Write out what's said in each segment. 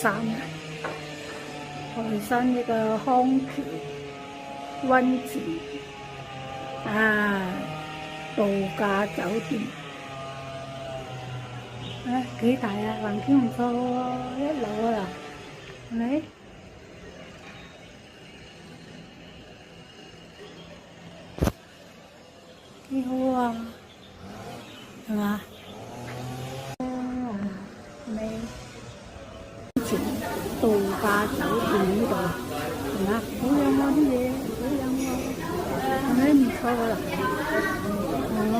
山，台山呢個康橋溫泉度假酒店幾大啊，環境唔錯喎，一樓啊，係咪？幾好啊，係嘛？度假酒店呢度係嘛？好靚喎啲嘢，好靚喎，係咪唔錯㗎啦？哦，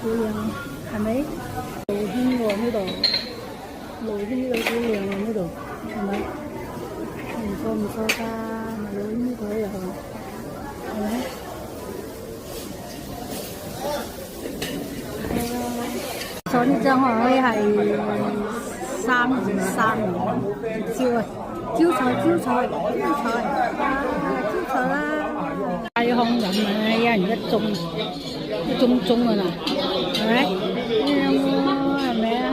好靚，係咪？露天喎呢度，露天呢度好靚喎呢度，係咪？唔錯唔錯㗎，咪露天呢度又係咪？坐呢張可以係323招菜，太空人啊，一人一盅㗎啦，係咪？靚喎，係咪啊？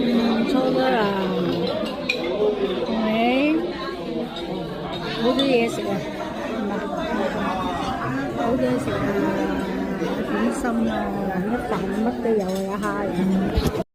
唔錯㗎啦，係咪？好多嘢食啊，好多嘢食啊，點心啊，一飯乜都有啊，蝦